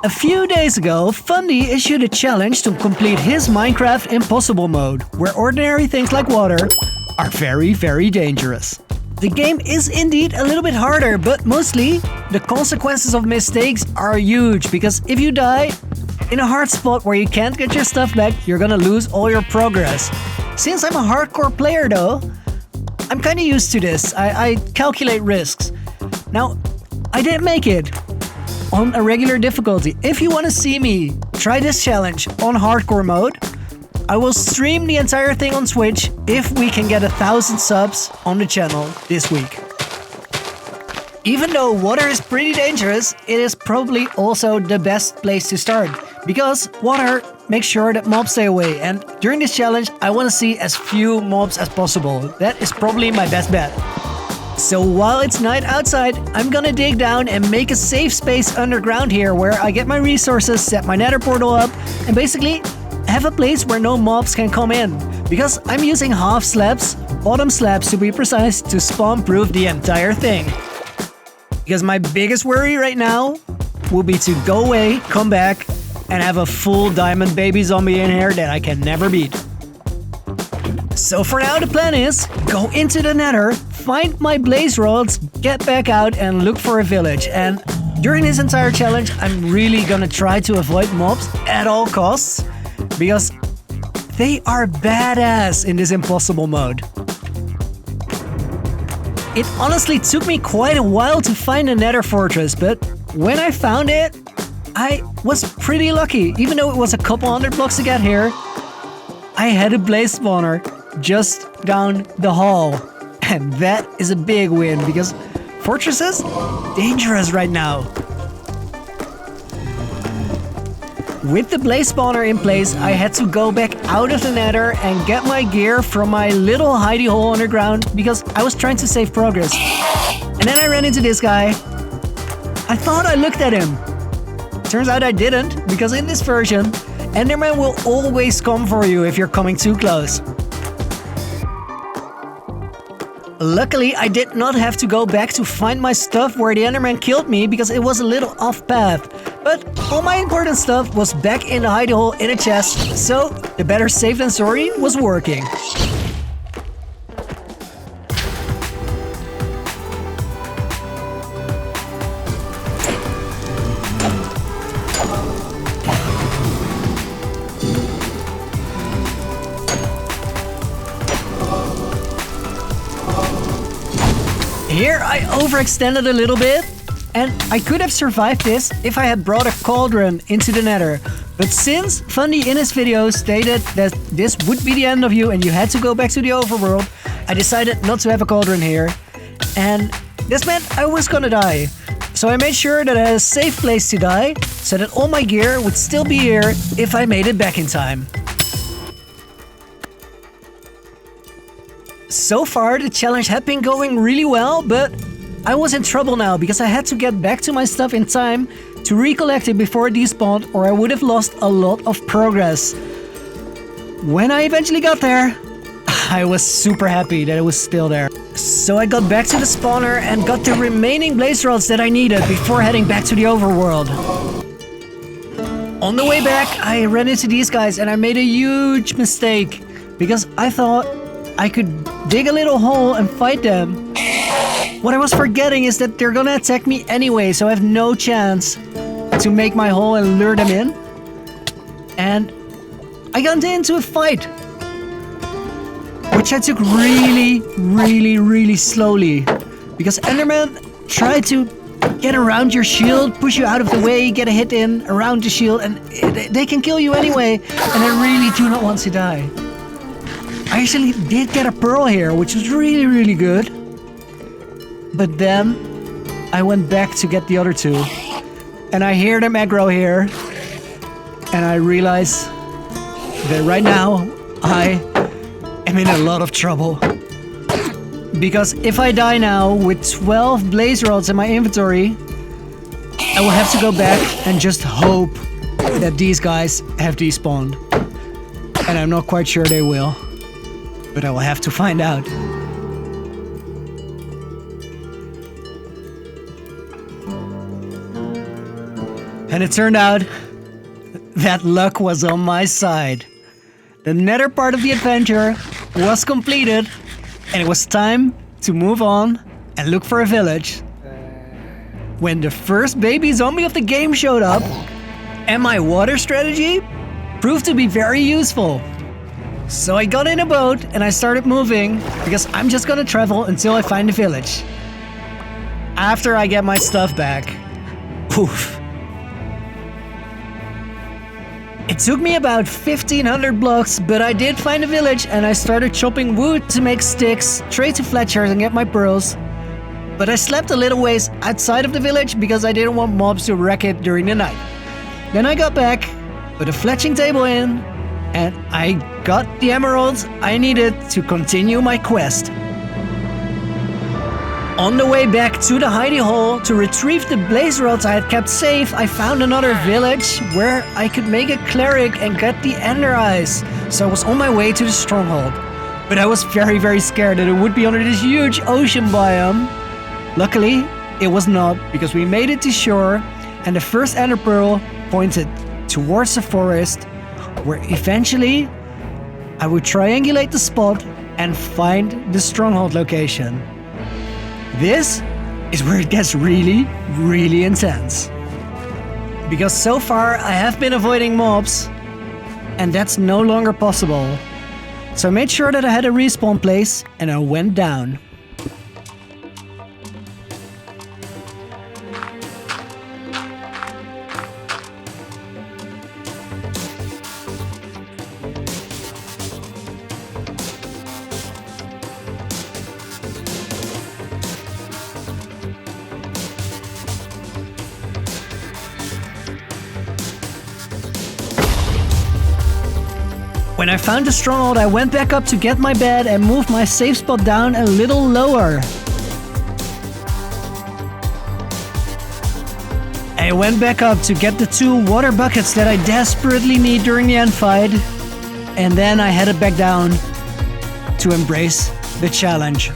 A few days ago, Fundy issued a challenge to complete his Minecraft Impossible mode, where ordinary things like water are very, very dangerous. The game is indeed a little bit harder, but mostly the consequences of mistakes are huge, because if you die in a hard spot where you can't get your stuff back, you're gonna lose all your progress. Since I'm a hardcore player though, I'm kinda used to this. I calculate risks. Now, I didn't make it on a regular difficulty. If you want to see me try this challenge on hardcore mode, I will stream the entire thing on Twitch if we can get 1,000 subs on the channel this week. Even though water is pretty dangerous, it is probably also the best place to start, because water makes sure that mobs stay away, and during this challenge I want to see as few mobs as possible. That is probably my best bet. So while it's night outside, I'm gonna dig down and make a safe space underground here where I get my resources, set my nether portal up, and basically have a place where no mobs can come in. Because I'm using half slabs, bottom slabs to be precise, to spawn-proof the entire thing. Because my biggest worry right now will be to go away, come back, and have a full diamond baby zombie in here that I can never beat. So for now the plan is, go into the nether, find my blaze rods, get back out and look for a village. And during this entire challenge, I'm really gonna try to avoid mobs at all costs, because they are badass in this impossible mode. It honestly took me quite a while to find a nether fortress, but when I found it, I was pretty lucky. Even though it was a couple hundred blocks to get here, I had a blaze spawner just down the hall. And that is a big win, because fortresses, dangerous right now. With the blaze spawner in place, I had to go back out of the nether and get my gear from my little hidey hole underground, because I was trying to save progress. And then I ran into this guy. I thought I looked at him. Turns out I didn't, because in this version, Enderman will always come for you if you're coming too close. Luckily, I did not have to go back to find my stuff where the Enderman killed me, because it was a little off path. But all my important stuff was back in the hidey hole in a chest, so the better safe than sorry was working. Here I overextended a little bit, and I could have survived this if I had brought a cauldron into the nether. But since Fundy in his video stated that this would be the end of you and you had to go back to the overworld, I decided not to have a cauldron here. And this meant I was gonna die. So I made sure that I had a safe place to die, so that all my gear would still be here if I made it back in time. So far, the challenge had been going really well, but I was in trouble now because I had to get back to my stuff in time to recollect it before it despawned, or I would have lost a lot of progress. When I eventually got there, I was super happy that it was still there. So I got back to the spawner and got the remaining blaze rods that I needed before heading back to the overworld. On the way back, I ran into these guys and I made a huge mistake, because I thought I could dig a little hole and fight them. What I was forgetting is that they're gonna attack me anyway, so I have no chance to make my hole and lure them in. And I got into a fight, which I took really slowly, because Enderman tried to get around your shield, push you out of the way, get a hit in around the shield, and they can kill you anyway, and I really do not want to die. I actually did get a pearl here, which was really good. But then I went back to get the other two, and I hear them aggro here, and I realize that right now I am in a lot of trouble. Because if I die now with 12 blaze rods in my inventory, I will have to go back and just hope that these guys have despawned. And I'm not quite sure they will, but I will have to find out. And it turned out that luck was on my side. The nether part of the adventure was completed, and it was time to move on and look for a village. When the first baby zombie of the game showed up, and my water strategy proved to be very useful. So I got in a boat and I started moving, because I'm just gonna travel until I find a village. After I get my stuff back. Poof. It took me about 1,500 blocks, but I did find a village and I started chopping wood to make sticks, trade to Fletchers and get my pearls. But I slept a little ways outside of the village because I didn't want mobs to wreck it during the night. Then I got back, put a fletching table in, and I got the emeralds I needed to continue my quest. On the way back to the hidey hole to retrieve the blaze rods I had kept safe, I found another village where I could make a cleric and get the ender eyes. So I was on my way to the stronghold. But I was very scared that it would be under this huge ocean biome. Luckily, it was not, because we made it to shore and the first ender pearl pointed towards the forest, where eventually I would triangulate the spot and find the stronghold location. This is where it gets really intense. Because so far I have been avoiding mobs, and that's no longer possible. So I made sure that I had a respawn place and I went down. When I found the stronghold, I went back up to get my bed and moved my safe spot down a little lower. I went back up to get the 2 water buckets that I desperately need during the end fight, and then I headed back down to embrace the challenge.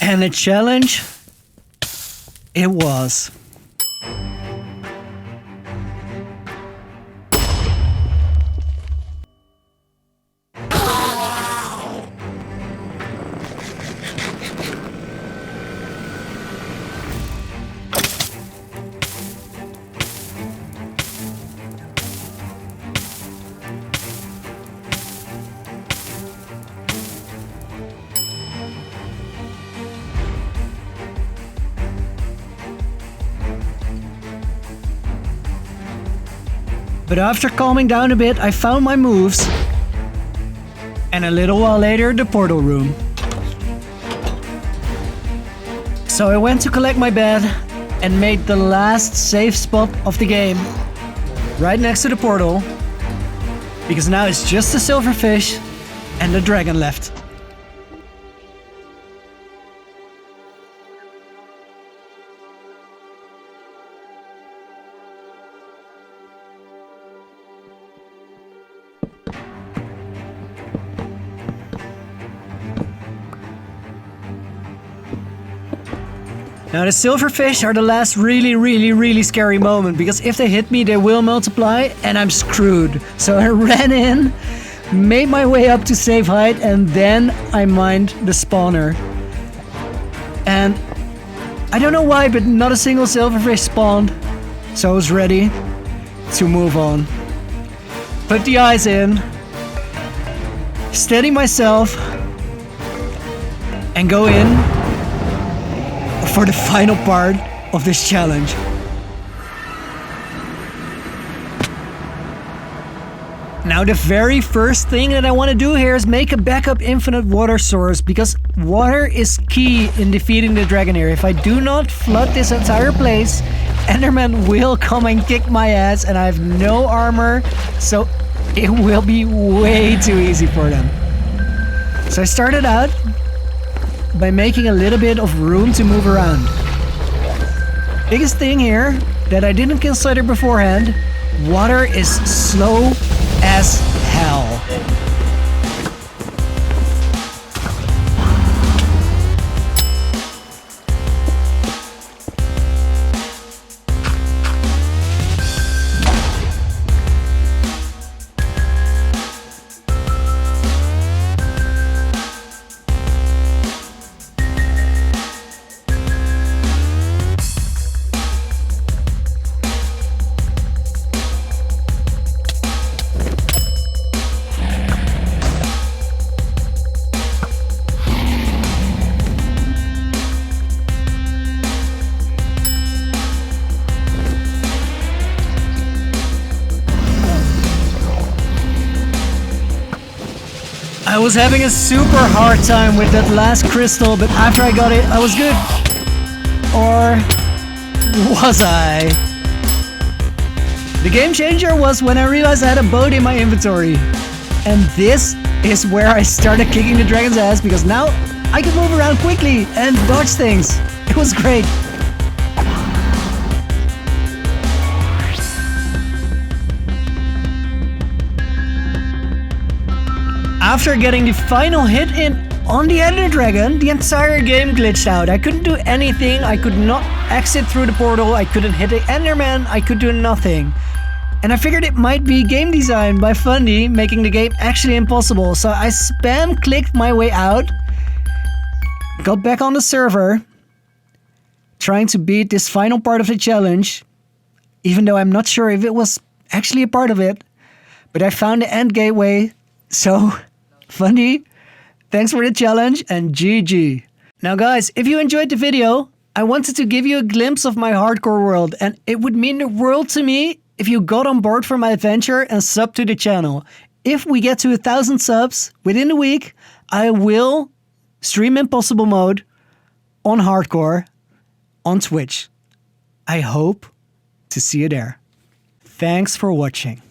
And a challenge it was. But after calming down a bit, I found my moves. And a little while later, the portal room. So I went to collect my bed and made the last safe spot of the game, right next to the portal, because now it's just the silverfish and the dragon left. Now the silverfish are the last really scary moment, because if they hit me they will multiply and I'm screwed. So I ran in, made my way up to safe height, and then I mined the spawner. And I don't know why, but not a single silverfish spawned. So I was ready to move on. Put the eyes in. Steady myself. And go in for the final part of this challenge. Now the very first thing that I want to do here is make a backup infinite water source, because water is key in defeating the dragon here. If I do not flood this entire place, Enderman will come and kick my ass, and I have no armor, so it will be way too easy for them. So I started out by making a little bit of room to move around. Biggest thing here that I didn't consider beforehand, water is slow as hell. I was having a super hard time with that last crystal, but after I got it, I was good. Or was I? The game changer was when I realized I had a boat in my inventory. And this is where I started kicking the dragon's ass, because now I can move around quickly and dodge things. It was great. After getting the final hit in on the Ender Dragon, the entire game glitched out. I couldn't do anything. I could not exit through the portal. I couldn't hit the Enderman. I could do nothing. And I figured it might be game design by Fundy, making the game actually impossible. So I spam clicked my way out, got back on the server, trying to beat this final part of the challenge, even though I'm not sure if it was actually a part of it. But I found the end gateway, so Fundy, thanks for the challenge and GG. Now guys, if you enjoyed the video, I wanted to give you a glimpse of my hardcore world, and it would mean the world to me if you got on board for my adventure and sub to the channel. If we get to 1,000 subs within a week, I will stream Impossible Mode on hardcore on Twitch. I hope to see you there. Thanks for watching.